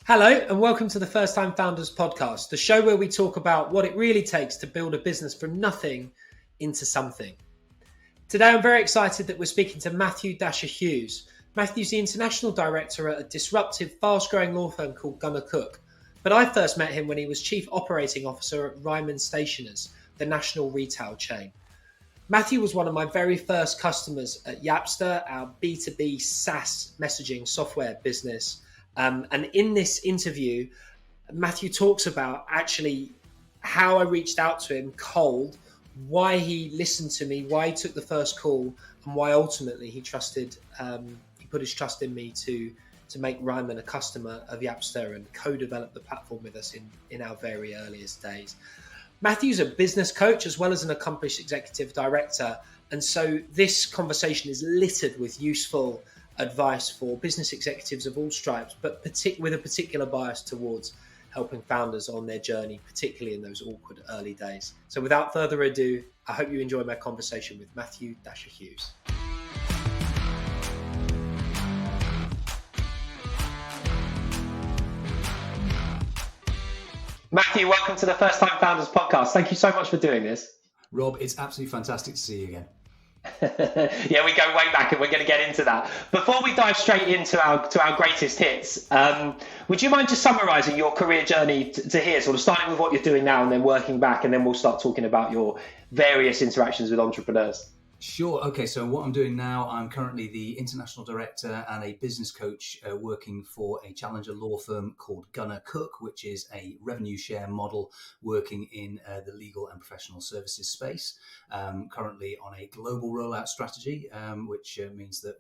Hello, and welcome to the First Time Founders podcast, the show where we talk about what it really takes to build a business from nothing into something. Today, I'm very excited that we're speaking to Matthew Dashper-Hughes. Matthew's the international director at a disruptive, fast-growing law firm called GunnerCooke. But I first met him when he was chief operating officer at Ryman Stationers, the national retail chain. Matthew was one of my very first customers at Yapster, our B2B SaaS messaging software business. And in this interview, Matthew talks about actually how I reached out to him cold, why he listened to me, why he took the first call, and why ultimately he put his trust in me to make Ryman a customer of Yapster and co-develop the platform with us in our very earliest days. Matthew's a business coach as well as an accomplished executive director. And so this conversation is littered with useful advice for business executives of all stripes, but with a particular bias towards helping founders on their journey, particularly in those awkward early days. So without further ado, I hope you enjoy my conversation with Matthew Dashper-Hughes. Matthew, welcome to the First Time Founders podcast. Thank you so much for doing this. Rob, it's absolutely fantastic to see you again. Yeah, we go way back and we're going to get into that. Before we dive straight into our greatest hits, would you mind just summarising your career journey to here, sort of starting with what you're doing now and then working back, and then we'll start talking about your various interactions with entrepreneurs? Sure. Okay. So what I'm doing now, I'm currently the international director and a business coach working for a challenger law firm called GunnerCooke, which is a revenue share model working in the legal and professional services space. Currently on a global rollout strategy, which means that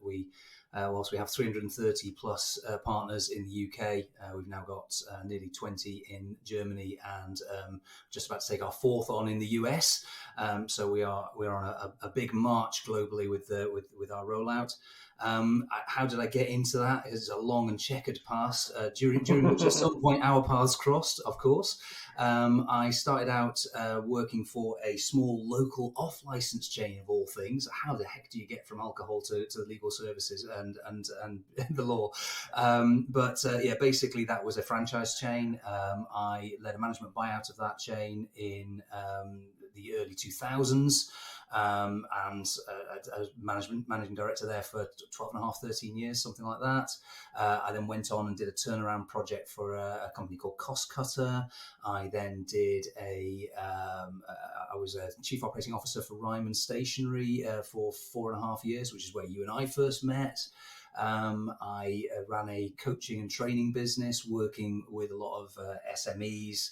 whilst we have 330 plus partners in the UK, we've now got nearly 20 in Germany and just about to take our fourth on in the US. So we're on a big march globally with our rollout. How did I get into that? It's a long and checkered past, during which at some point our paths crossed, of course. I started out working for a small local off-license chain of all things. How the heck do you get from alcohol to legal services and the law? Basically that was a franchise chain. I led a management buyout of that chain in the early 2000s. And as managing director there for 12 and a half, 13 years, something like that. I then went on and did a turnaround project for a company called Cost Cutter. I then did I was a chief operating officer for Ryman Stationery for 4.5 years, which is where you and I first met. I ran a coaching and training business working with a lot of SMEs,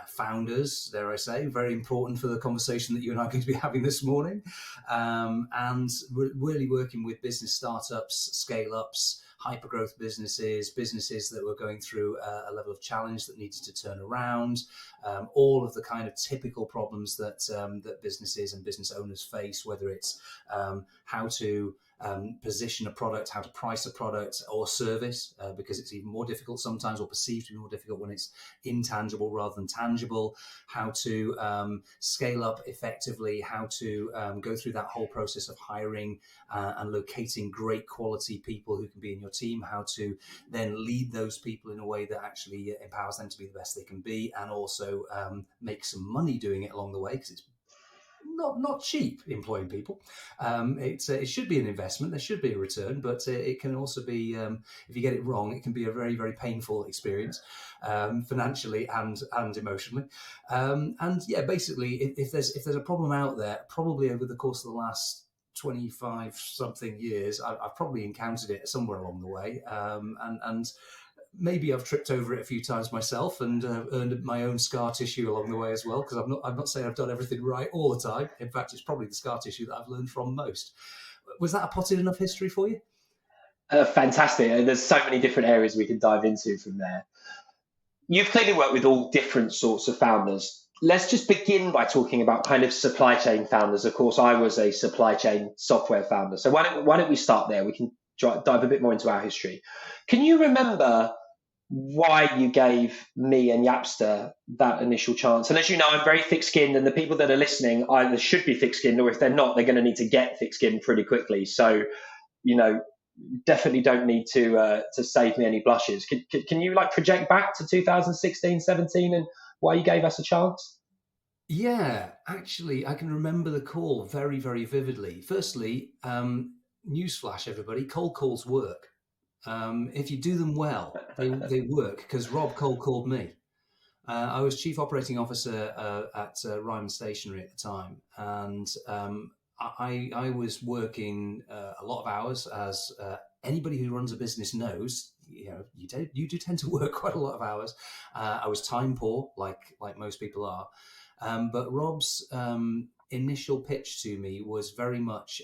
founders, dare I say, very important for the conversation that you and I are going to be having this morning, and really working with business startups, scale-ups, hyper-growth businesses that were going through a level of challenge that needed to turn around, all of the kind of typical problems that businesses and business owners face, whether it's how to position a product, how to price a product or service, because it's even more difficult sometimes, or perceived to be more difficult when it's intangible rather than tangible, how to scale up effectively, how to go through that whole process of hiring and locating great quality people who can be in your team, how to then lead those people in a way that actually empowers them to be the best they can be, and also make some money doing it along the way, because it's not cheap employing people. It should be an investment. There should be a return, but it can also be, if you get it wrong, it can be a very, very painful experience, financially and emotionally. Basically, if there's a problem out there, probably over the course of the last 25 something years, I've probably encountered it somewhere along the way, and maybe I've tripped over it a few times myself and earned my own scar tissue along the way as well, because I'm not saying I've done everything right all the time. In fact, it's probably the scar tissue that I've learned from most. Was that a potted enough history for you? Fantastic. There's so many different areas we can dive into from there. You've clearly worked with all different sorts of founders. Let's just begin by talking about kind of supply chain founders. Of course, I was a supply chain software founder. So why don't we start there? We can dive a bit more into our history. Can you remember why you gave me and Yapster that initial chance? And as you know, I'm very thick-skinned, and the people that are listening either should be thick-skinned, or if they're not, they're going to need to get thick-skinned pretty quickly. So, definitely don't need to save me any blushes. Can you like project back to 2016, 17 and why you gave us a chance? Yeah, actually, I can remember the call very, very vividly. Firstly, newsflash, everybody, cold calls work. If you do them well, they work, because Rob cold called me. I was chief operating officer at Ryman Stationery at the time, and I was working a lot of hours, as anybody who runs a business knows. You do tend to work quite a lot of hours. I was time poor, like most people are. But Rob's initial pitch to me was very much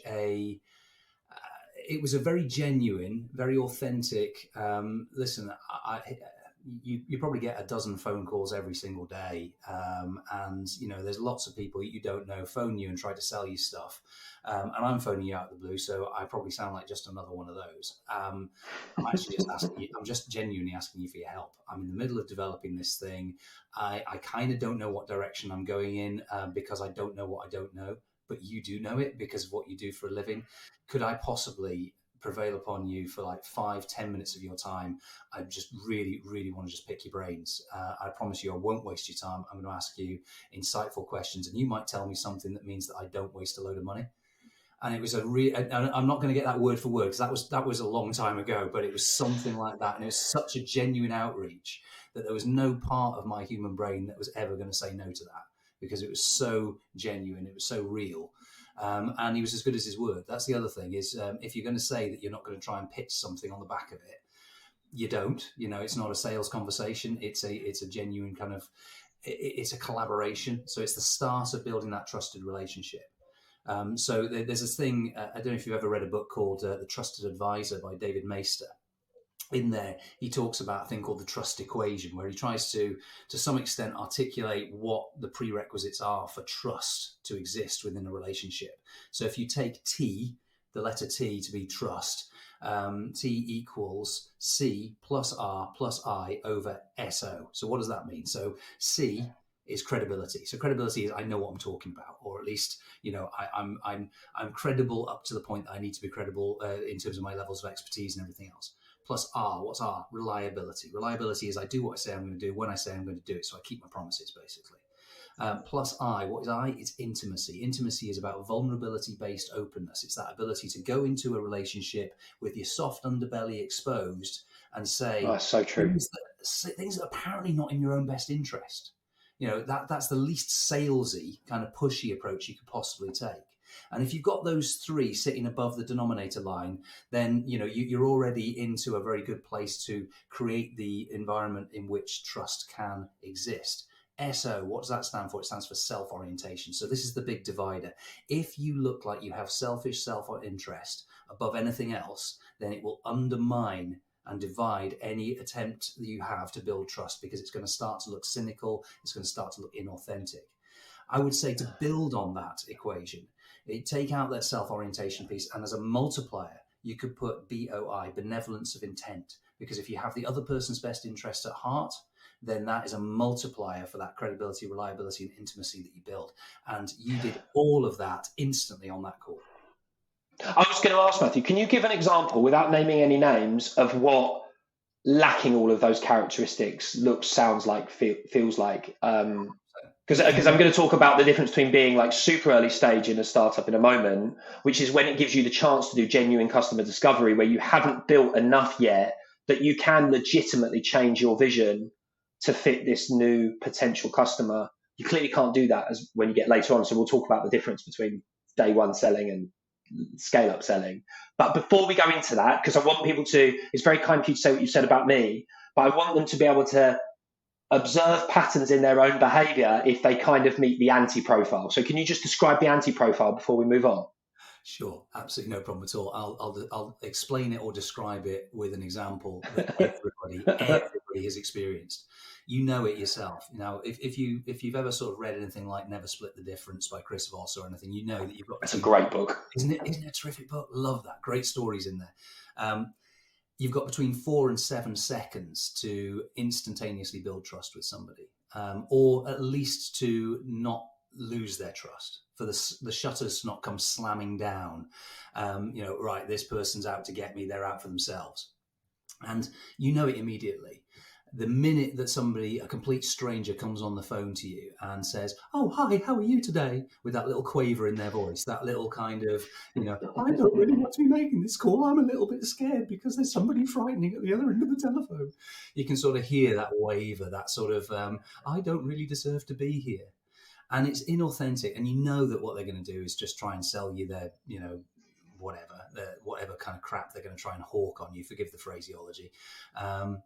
it was a very genuine, very authentic. Listen, you probably get a dozen phone calls every single day, and there's lots of people you don't know phone you and try to sell you stuff, and I'm phoning you out of the blue, so I probably sound like just another one of those. I'm actually just asking you. I'm just genuinely asking you for your help. I'm in the middle of developing this thing. I kind of don't know what direction I'm going in, because I don't know what I don't know. But you do know it because of what you do for a living. Could I possibly prevail upon you for like 5-10 minutes of your time? I just really, really want to just pick your brains. I promise you I won't waste your time. I'm going to ask you insightful questions, and you might tell me something that means that I don't waste a load of money. And it was I'm not going to get that word for word, because that was a long time ago, but it was something like that. And it was such a genuine outreach that there was no part of my human brain that was ever going to say no to that, because it was so genuine, it was so real. And he was as good as his word. That's the other thing is, if you're going to say that you're not going to try and pitch something on the back of it, you don't. It's not a sales conversation. It's a genuine kind of, it's a collaboration. So it's the start of building that trusted relationship. So there's this thing, I don't know if you've ever read a book called The Trusted Advisor by David Maister. In there, he talks about a thing called the trust equation, where he tries to some extent, articulate what the prerequisites are for trust to exist within a relationship. So if you take T, the letter T, to be trust, T equals C plus R plus I over SO. So what does that mean? So C is credibility. So credibility is I know what I'm talking about, or at least I'm credible up to the point that I need to be credible in terms of my levels of expertise and everything else. Plus R, what's R? Reliability. Reliability is I do what I say I'm going to do when I say I'm going to do it, so I keep my promises, basically. Plus I, what is I? It's intimacy. Intimacy is about vulnerability-based openness. It's that ability to go into a relationship with your soft underbelly exposed and say, oh, so true. Things that are apparently not in your own best interest. That's the least salesy kind of pushy approach you could possibly take. And if you've got those three sitting above the denominator line, then you're already into a very good place to create the environment in which trust can exist. SO, what does that stand for? It stands for self-orientation. So this is the big divider. If you look like you have selfish self-interest above anything else, then it will undermine and divide any attempt that you have to build trust, because it's going to start to look cynical. It's going to start to look inauthentic. I would say to build on that equation, take out that self-orientation piece, and as a multiplier, you could put BOI, benevolence of intent, because if you have the other person's best interest at heart, then that is a multiplier for that credibility, reliability, and intimacy that you build. And you did all of that instantly on that call. I was going to ask, Matthew, can you give an example, without naming any names, of what lacking all of those characteristics looks, sounds like, feels like? Because I'm going to talk about the difference between being like super early stage in a startup in a moment, which is when it gives you the chance to do genuine customer discovery, where you haven't built enough yet that you can legitimately change your vision to fit this new potential customer. You clearly can't do that as when you get later on. So we'll talk about the difference between day one selling and scale up selling. But before we go into that, because I want people to, it's very kind of you to say what you said about me, but I want them to be able to observe patterns in their own behavior if they kind of meet the anti-profile. So can you just describe the anti-profile before we move on? Sure, absolutely no problem at all. I'll explain it or describe it with an example that everybody has experienced. You know it yourself. Now, if you've ever sort of read anything like Never Split the Difference by Chris Voss or anything, you know that you've got. It's a great book, isn't it? Isn't it a terrific book? Love that. Great stories in there. You've got between 4 and 7 seconds to instantaneously build trust with somebody, or at least to not lose their trust. for the shutters to not come slamming down. Right, this person's out to get me, they're out for themselves. And you know it immediately. The minute that a complete stranger, comes on the phone to you and says, "Oh, hi, how are you today?" with that little quaver in their voice, that little kind of, "I don't really want to be making this call. I'm a little bit scared because there's somebody frightening at the other end of the telephone." You can sort of hear that waver, that sort of, "I don't really deserve to be here." And it's inauthentic. And you know that what they're going to do is just try and sell you their, whatever kind of crap they're going to try and hawk on you. Forgive the phraseology. But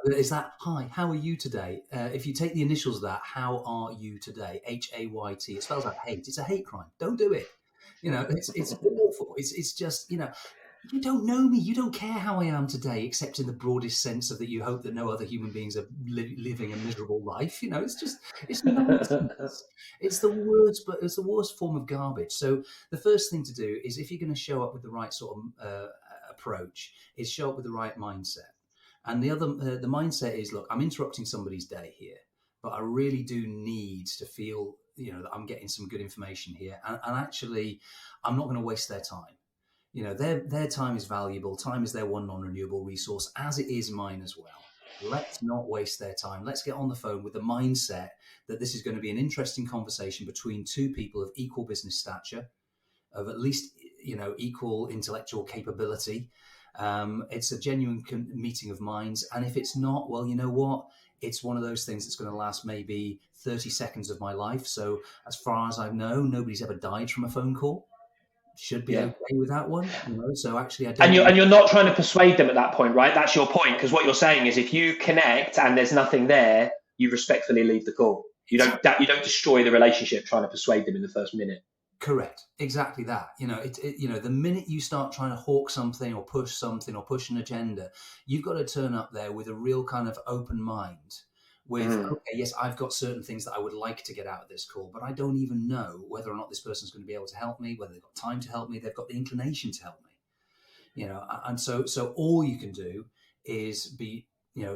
it's that, "Hi, how are you today?" If you take the initials of that, "How are you today?" HAYT, it spells out hate. It's a hate crime. Don't do it. It's awful. It's just, you don't know me. You don't care how I am today, except in the broadest sense of that you hope that no other human beings are living a miserable life. It's nonsense. It's the worst, but it's the worst form of garbage. So the first thing to do is, if you're going to show up with the right sort of approach, is show up with the right mindset. And the other, the mindset is, look, I'm interrupting somebody's day here, but I really do need to feel, that I'm getting some good information here. And actually, I'm not going to waste their time. Their time is valuable. Time is their one non-renewable resource, as it is mine as well. Let's not waste their time. Let's get on the phone with the mindset that this is going to be an interesting conversation between two people of equal business stature, of at least, equal intellectual capability. It's a genuine meeting of minds. And if it's not, well, you know what? It's one of those things that's going to last maybe 30 seconds of my life. So as far as I know, nobody's ever died from a phone call. Should be okay with that one. So actually, I don't. And you're not trying to persuade them at that point, right? That's your point. Because what you're saying is, if you connect and there's nothing there, you respectfully leave the call. You don't destroy the relationship trying to persuade them in the first minute. Correct. Exactly that. The minute you start trying to hawk something or push an agenda, you've got to turn up there with a real kind of open mind with, okay, yes, I've got certain things that I would like to get out of this call, but I don't even know whether or not this person's going to be able to help me, whether they've got time to help me, they've got the inclination to help me. And so all you can do is be,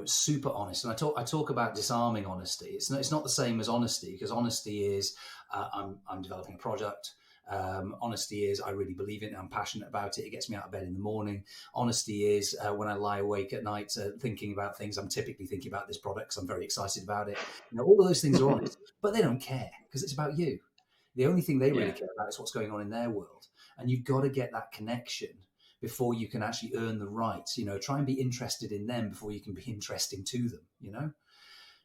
super honest. And I talk about disarming honesty. It's not the same as honesty, because honesty is I'm developing a product. Honesty is I really believe in it. I'm passionate about it. It gets me out of bed in the morning. Honesty is when I lie awake at night thinking about things, I'm typically thinking about this product because I'm very excited about it. All of those things are honest, but they don't care because it's about you. The only thing they really care about is what's going on in their world. And you've got to get that connection before you can actually earn the right. Try and be interested in them before you can be interesting to them,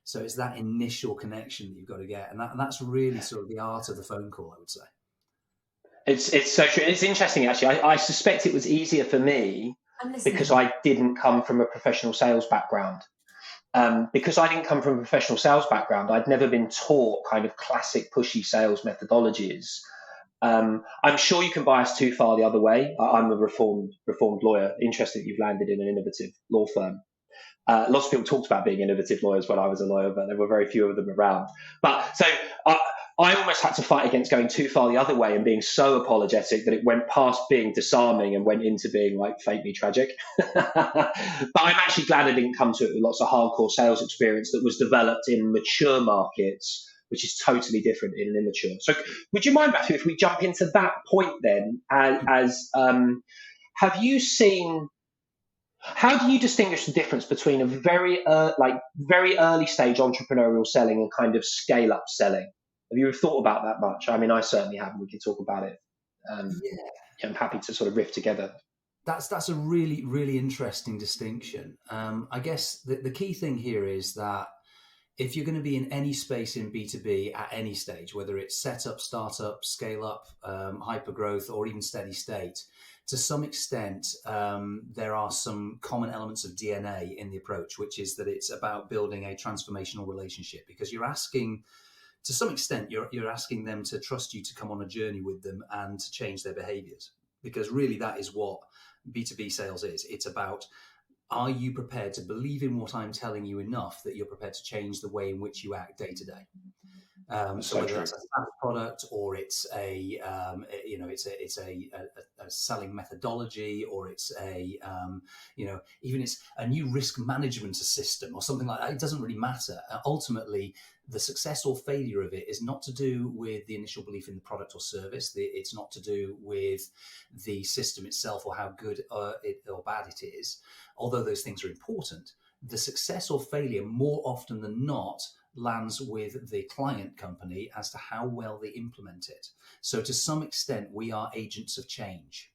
So it's that initial connection that you've got to get. And that's really sort of the art of the phone call, I would say. It's so true. It's interesting, actually. I suspect it was easier for me because I didn't come from a professional sales background. Because I didn't come from a professional sales background, I'd never been taught kind of classic pushy sales methodologies. I'm sure you can bias too far the other way. I'm a reformed lawyer. Interesting that you've landed in an innovative law firm. Lots of people talked about being innovative lawyers when I was a lawyer, but there were very few of them around. But so I almost had to fight against going too far the other way and being so apologetic that it went past being disarming and went into being like faintly tragic. But I'm actually glad I didn't come to it with lots of hardcore sales experience that was developed in mature markets, which is totally different in an immature. So would you mind, Matthew, if we jump into that point then, have you seen, how do you distinguish the difference between a very early stage entrepreneurial selling and kind of scale up selling? Have you thought about that much? I mean, I certainly haven't. We can talk about it. I'm happy to sort of riff together. That's a really, really interesting distinction. I guess the key thing here is that if you're going to be in any space in B2B at any stage, whether it's setup, startup, scale up, hypergrowth, or even steady state, to some extent, there are some common elements of DNA in the approach, which is that it's about building a transformational relationship, because you're asking, to some extent, you're asking them to trust you to come on a journey with them and to change their behaviors, because really that is what B2B sales is. It's about, are you prepared to believe in what I'm telling you enough that you're prepared to change the way in which you act day to day? So whether that's a SaaS product or it's a selling methodology, or it's even it's a new risk management system or something like that, it doesn't really matter. Ultimately, the success or failure of it is not to do with the initial belief in the product or service. It's not to do with the system itself or how good or bad it is, although those things are important. The success or failure, more often than not, lands with the client company as to how well they implement it. So to some extent, we are agents of change.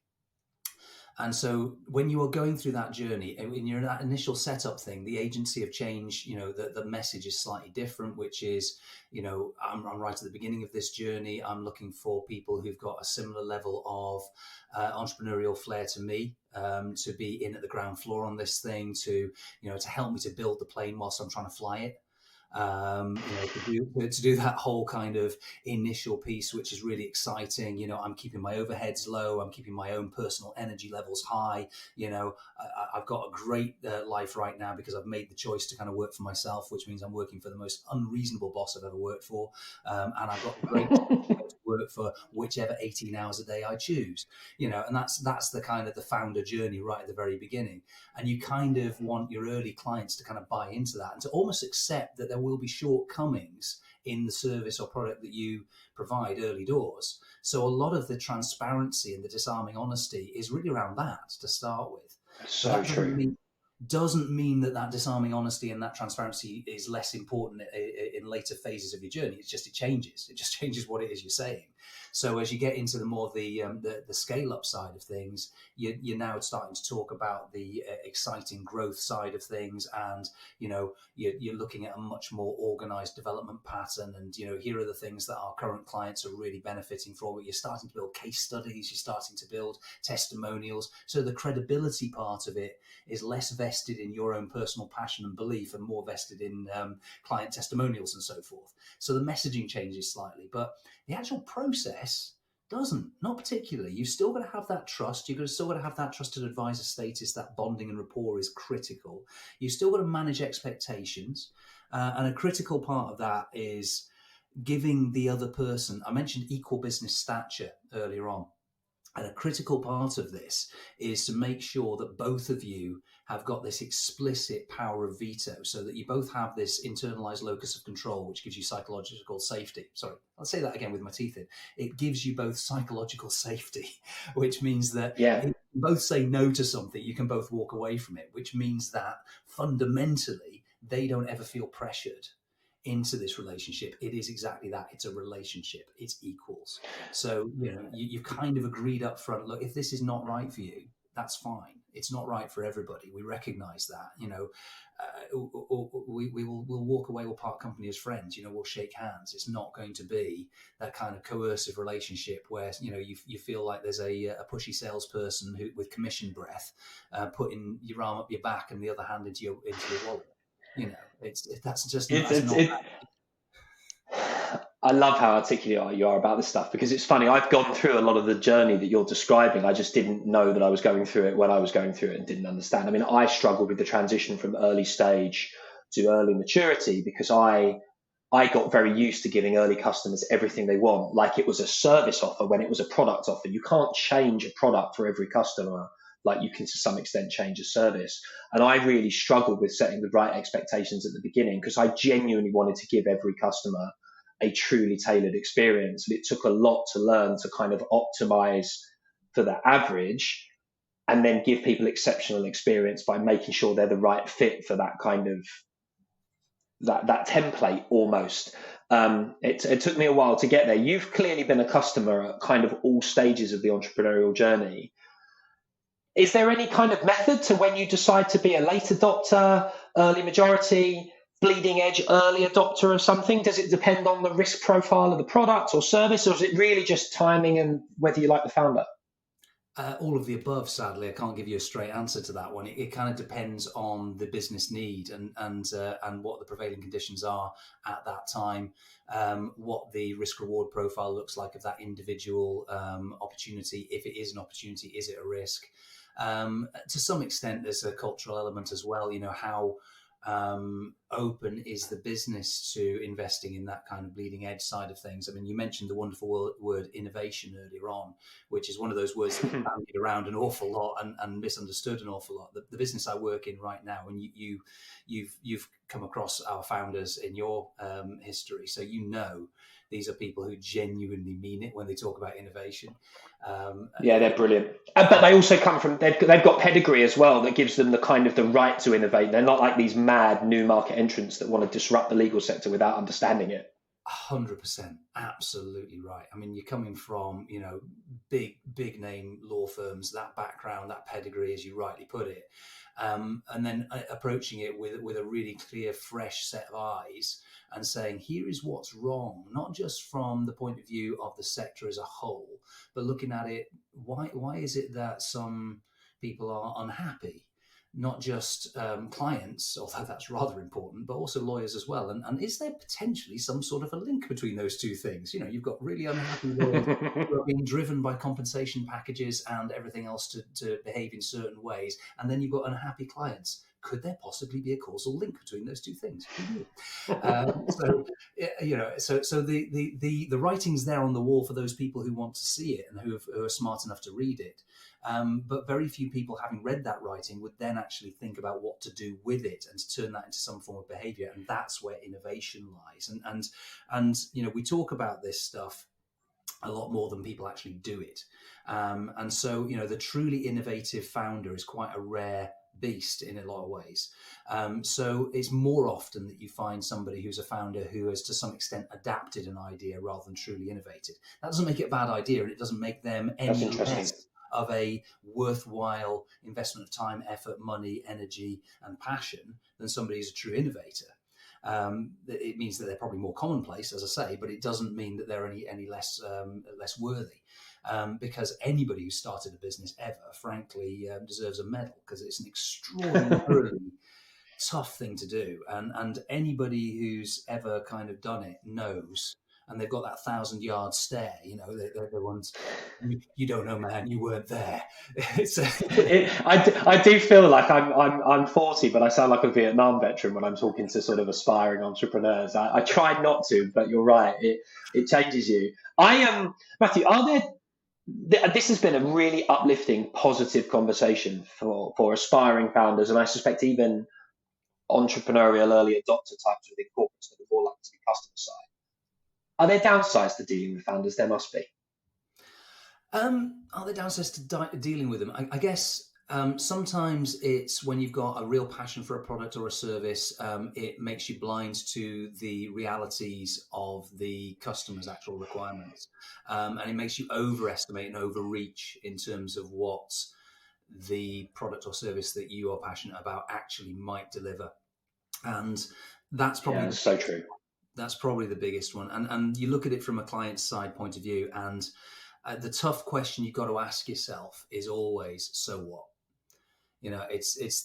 And so when you are going through that journey, when you're in that initial setup thing, the agency of change, the message is slightly different, which is, I'm right at the beginning of this journey. I'm looking for people who've got a similar level of entrepreneurial flair to me, to be in at the ground floor on this thing, to help me to build the plane whilst I'm trying to fly it. To do that whole kind of initial piece, which is really exciting. I'm keeping my overheads low. I'm keeping my own personal energy levels high. I've got a great life right now because I've made the choice to kind of work for myself, which means I'm working for the most unreasonable boss I've ever worked for. And I've got great to work for whichever 18 hours a day I choose, and that's the kind of the founder journey right at the very beginning. And you kind of want your early clients to kind of buy into that and to almost accept that there will be shortcomings in the service or product that you provide early doors. So a lot of the transparency and the disarming honesty is really around that to start with. So true. Doesn't mean that disarming honesty and that transparency is less important in later phases of your journey. It just changes what it is you're saying. So as you get into the more the scale up side of things, you're now starting to talk about the exciting growth side of things, and you're looking at a much more organized development pattern. And here are the things that our current clients are really benefiting from. You're starting to build case studies. You're starting to build testimonials. So the credibility part of it is less vested in your own personal passion and belief, and more vested in client testimonials and so forth. So the messaging changes slightly, but the actual process not particularly. You've still got to have that trust. You've still got to have that trusted advisor status. That bonding and rapport is critical. You've still got to manage expectations. And a critical part of that is giving the other person, I mentioned equal business stature earlier on. And a critical part of this is to make sure that both of you have got this explicit power of veto, so that you both have this internalized locus of control, which gives you psychological safety. Sorry, I'll say that again with my teeth in. It gives you both psychological safety, which means that if you both say no to something, you can both walk away from it, which means that fundamentally they don't ever feel pressured into this relationship. It is exactly that. It's a relationship. It's equals. So, you've kind of agreed up front, look, if this is not right for you, that's fine. It's not right for everybody. We recognize that, we'll walk away, we'll part company as friends, we'll shake hands. It's not going to be that kind of coercive relationship where, you feel like there's a pushy salesperson who, with commission breath, putting your arm up your back and the other hand into your wallet. I love how articulate you are about this stuff, because it's funny. I've gone through a lot of the journey that you're describing. I just didn't know that I was going through it when I was going through it, and didn't understand. I mean, I struggled with the transition from early stage to early maturity, because I got very used to giving early customers everything they want, like it was a service offer when it was a product offer. You can't change a product for every customer like you can to some extent change a service. And I really struggled with setting the right expectations at the beginning, because I genuinely wanted to give every customer a truly tailored experience. And it took a lot to learn to kind of optimize for the average, and then give people exceptional experience by making sure they're the right fit for that kind of that template almost. It took me a while to get there. You've clearly been a customer at kind of all stages of the entrepreneurial journey. Is there any kind of method to when you decide to be a late adopter, early majority, bleeding edge, early adopter of something? Does it depend on the risk profile of the product or service, or is it really just timing and whether you like the founder? All of the above, sadly. I can't give you a straight answer to that one. It kind of depends on the business need and what the prevailing conditions are at that time, what the risk reward profile looks like of that individual opportunity. If it is an opportunity, is it a risk? To some extent, there's a cultural element as well. How open is the business to investing in that kind of bleeding edge side of things? I mean, you mentioned the wonderful word innovation earlier on, which is one of those words that's bandied around an awful lot and misunderstood an awful lot. The business I work in right now, and you've come across our founders in your history, so these are people who genuinely mean it when they talk about innovation. Yeah, they're brilliant. But they also come from, they've got pedigree as well that gives them the right to innovate. They're not like these mad new market entrants that want to disrupt the legal sector without understanding it. 100%, absolutely right. I mean, you're coming from, big name law firms, that background, that pedigree, as you rightly put it, and then approaching it with a really clear, fresh set of eyes and saying, here is what's wrong, not just from the point of view of the sector as a whole, but looking at it, why is it that some people are unhappy? Not just clients, although that's rather important, but also lawyers as well. And is there potentially some sort of a link between those two things? You've got really unhappy lawyers who are being driven by compensation packages and everything else to behave in certain ways. And then you've got unhappy clients. Could there possibly be a causal link between those two things? So the writing's there on the wall for those people who want to see it and who are smart enough to read it. But very few people, having read that writing, would then actually think about what to do with it and to turn that into some form of behavior. And that's where innovation lies. And we talk about this stuff a lot more than people actually do it. And so, the truly innovative founder is quite a rare beast in a lot of ways. So it's more often that you find somebody who's a founder who has to some extent adapted an idea rather than truly innovated. That doesn't make it a bad idea, and it doesn't make them any less of a worthwhile investment of time, effort, money, energy, and passion than somebody who's a true innovator. It means that they're probably more commonplace, as I say, but it doesn't mean that they're any less worthy. Because anybody who started a business ever, frankly, deserves a medal, because it's an extraordinarily tough thing to do. And anybody who's ever kind of done it knows, and they've got that 1,000-yard stare, they're the ones, you don't know, man, you weren't there. I do feel like I'm 40, but I sound like a Vietnam veteran when I'm talking to sort of aspiring entrepreneurs. I try not to, but you're right, it changes you. Matthew, this has been a really uplifting, positive conversation for aspiring founders, and I suspect even entrepreneurial early adopter types within corporates that are more likely to be customer side. Are there downsides to dealing with founders? There must be. Are there downsides to dealing with them? I guess sometimes it's when you've got a real passion for a product or a service, it makes you blind to the realities of the customer's actual requirements. And it makes you overestimate and overreach in terms of what the product or service that you are passionate about actually might deliver. And that's probably so true. That's probably the biggest one. And you look at it from a client side point of view, and the tough question you've got to ask yourself is always, so what? If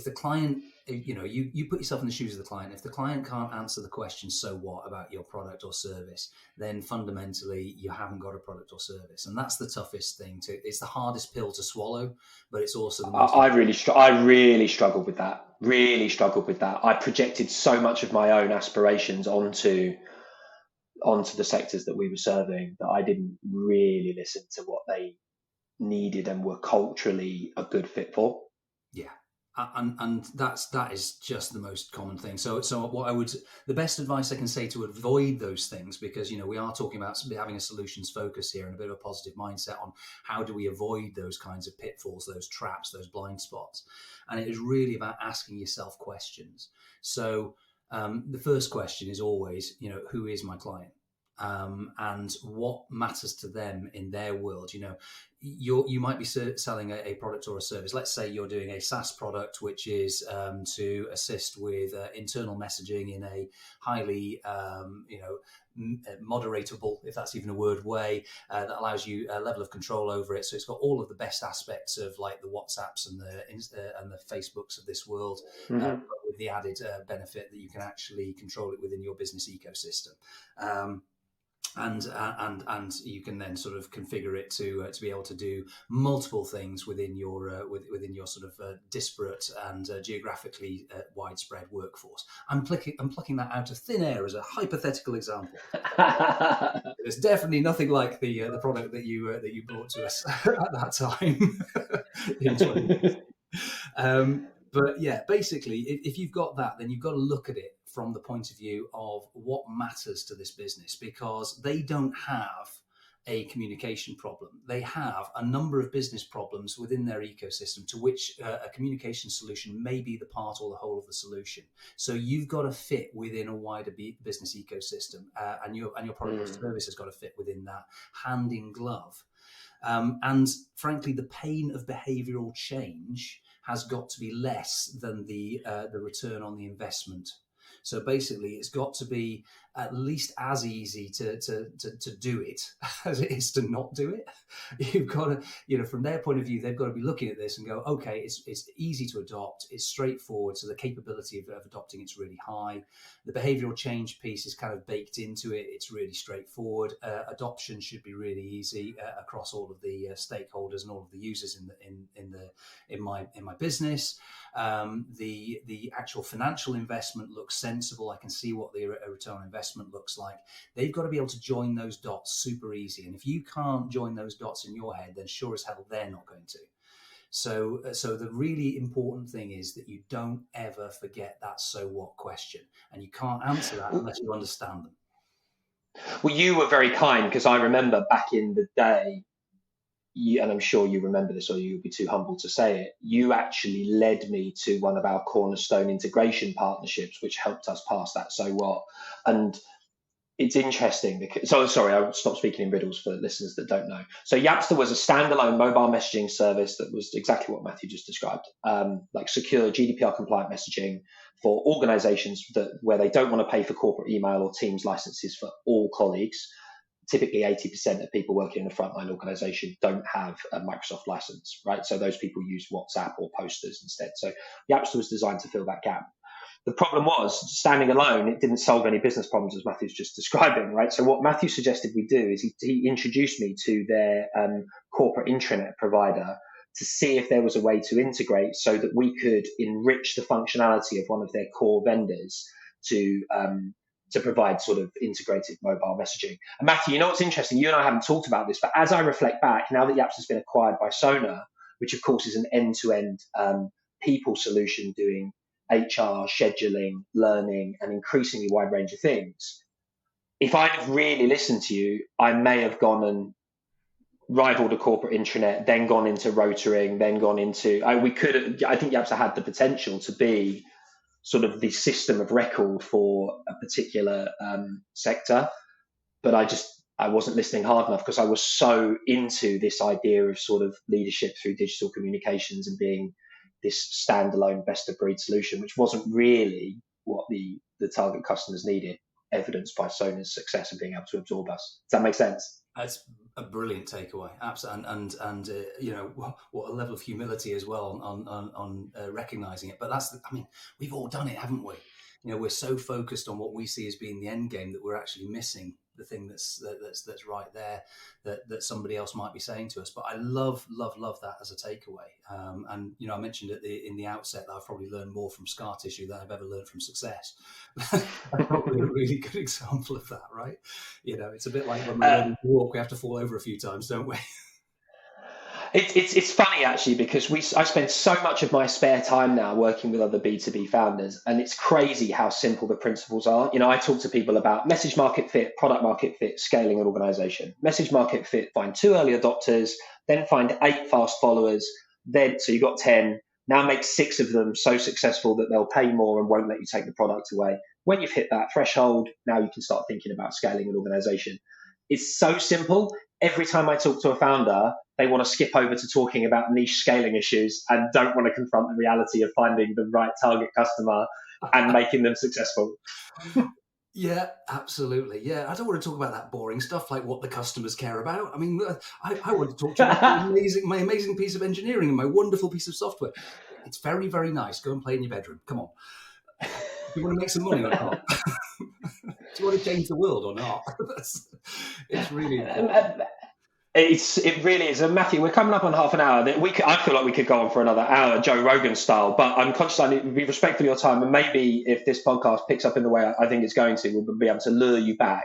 the client, you put yourself in the shoes of the client. If the client can't answer the question, so what, about your product or service, then fundamentally you haven't got a product or service. And that's the toughest thing it's the hardest pill to swallow, but it's also the most. I really struggled with that. I projected so much of my own aspirations onto the sectors that we were serving that I didn't really listen to what they needed and were culturally a good fit for. Yeah. And that is just the most common thing. So the best advice I can say to avoid those things, because we are talking about having a solutions focus here and a bit of a positive mindset on how do we avoid those kinds of pitfalls, those traps, those blind spots, and it is really about asking yourself questions. So the first question is always, who is my client? And what matters to them in their world. You might be selling a product or a service. Let's say you're doing a SaaS product, which is to assist with internal messaging in a highly, moderatable, if that's even a word, way that allows you a level of control over it. So it's got all of the best aspects of like the WhatsApps and the Facebooks of this world, but with the added benefit that you can actually control it within your business ecosystem. And you can then sort of configure it to be able to do multiple things within your within your sort of disparate and geographically widespread workforce. I'm plucking that out of thin air as a hypothetical example. There's definitely nothing like the product that you brought to us at that time. in 20. But yeah, basically, if you've got that, then you've got to look at it from the point of view of what matters to this business, because they don't have a communication problem. They have a number of business problems within their ecosystem to which a communication solution may be the part or the whole of the solution. So you've got to fit within a wider business ecosystem, and your product or service has got to fit within that, hand in glove. And frankly, the pain of behavioural change has got to be less than the return on the investment. So basically, it's got to be at least as easy to do it as it is to not do it. You've got to, from their point of view, they've got to be looking at this and go, okay, it's easy to adopt, it's straightforward, so the capability of adopting it's really high. The behavioural change piece is kind of baked into it. It's really straightforward. Adoption should be really easy across all of the stakeholders and all of the users in my business. The actual financial investment looks sensible. I can see what the return on investment looks like. They've got to be able to join those dots super easy. And if you can't join those dots in your head, then sure as hell they're not going to. So the really important thing is that you don't ever forget that so what question. And you can't answer that unless you understand them. Well, you were very kind, because I remember back in the day, and I'm sure you remember this, or you'll be too humble to say it, you actually led me to one of our cornerstone integration partnerships, which helped us pass that so what. And it's interesting because, sorry, I'll stop speaking in riddles for listeners that don't know. So Yapster was a standalone mobile messaging service that was exactly what Matthew just described, like secure GDPR compliant messaging for organizations where they don't want to pay for corporate email or Teams licenses for all colleagues. Typically 80% of people working in a frontline organization don't have a Microsoft license, right? So those people use WhatsApp or posters instead. So Yapster was designed to fill that gap. The problem was, standing alone, it didn't solve any business problems, as Matthew's just describing, right? So what Matthew suggested we do is he introduced me to their corporate intranet provider to see if there was a way to integrate so that we could enrich the functionality of one of their core vendors to provide sort of integrated mobile messaging. And Matthew, you know what's interesting? You and I haven't talked about this, but as I reflect back, now that Yapster's been acquired by Sonar, which of course is an end-to-end people solution doing HR, scheduling, learning, and increasingly wide range of things, if I'd have really listened to you, I may have gone and rivaled a corporate intranet, then gone into rotoring, then gone into, I think Yapster had the potential to be sort of the system of record for a particular sector, but I wasn't listening hard enough because I was so into this idea of sort of leadership through digital communications and being this standalone best of breed solution, which wasn't really what the target customers needed, evidenced by Sonar's success in being able to absorb us. Does that make sense? That's a brilliant takeaway, absolutely, and what a level of humility as well on recognizing it. But we've all done it, haven't we? We're so focused on what we see as being the end game that we're actually missing the thing that's right there that somebody else might be saying to us. But I love that as a takeaway. And I mentioned in the outset that I've probably learned more from scar tissue than I've ever learned from success. That's probably a really good example of that, right? It's a bit like when we learn to walk, we have to fall over a few times, don't we? It's funny actually, because I spend so much of my spare time now working with other B2B founders, and it's crazy how simple the principles are. I talk to people about message market fit, product market fit, scaling an organization. Message market fit, find 2 early adopters, then find 8 fast followers, so you got 10. Now make 6 of them so successful that they'll pay more and won't let you take the product away. When you've hit that threshold, now you can start thinking about scaling an organization. It's so simple. Every time I talk to a founder, they want to skip over to talking about niche scaling issues and don't want to confront the reality of finding the right target customer and making them successful. Yeah, absolutely. Yeah, I don't want to talk about that boring stuff like what the customers care about. I mean, I want to talk to you about my amazing piece of engineering and my wonderful piece of software. It's very, very nice. Go and play in your bedroom. Come on. Do you want to make some money or not? Do you want to change the world or not? It's really important. It really is. And Matthew, we're coming up on half an hour. I feel like we could go on for another hour, Joe Rogan style. But I'm conscious I need to be respectful of your time. And maybe if this podcast picks up in the way I think it's going to, we'll be able to lure you back.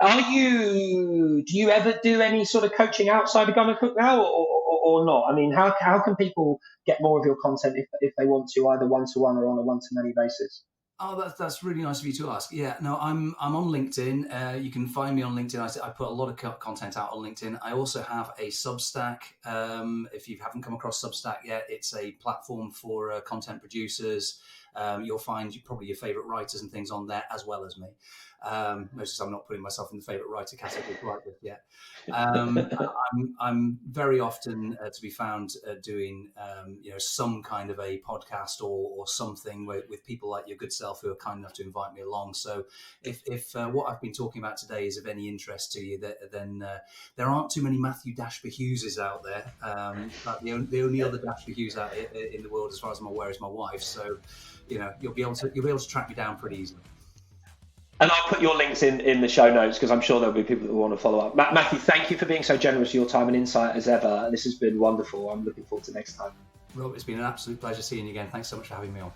Do you ever do any sort of coaching outside of GunnerCooke now, or not? I mean, how can people get more of your content if they want to, either one-to-one or on a one-to-many basis? Oh, that's really nice of you to ask. Yeah, no, I'm on LinkedIn. You can find me on LinkedIn. I put a lot of content out on LinkedIn. I also have a Substack. If you haven't come across Substack yet, it's a platform for content producers. You'll find probably your favorite writers and things on there, as well as me. Notice I'm not putting myself in the favorite writer category quite yet. I'm very often to be found doing some kind of a podcast or something with people like your good self who are kind enough to invite me along. So if what I've been talking about today is of any interest to you, then there aren't too many Matthew Dashper-Hugheses out there. But the only other Dashper-Hughes out in the world, as far as I'm aware, is my wife. So you'll be able to track me down pretty easily. And I'll put your links in the show notes, because I'm sure there'll be people that want to follow up. Matthew, thank you for being so generous with your time and insight as ever. This has been wonderful. I'm looking forward to next time. Rob, it's been an absolute pleasure seeing you again. Thanks so much for having me on.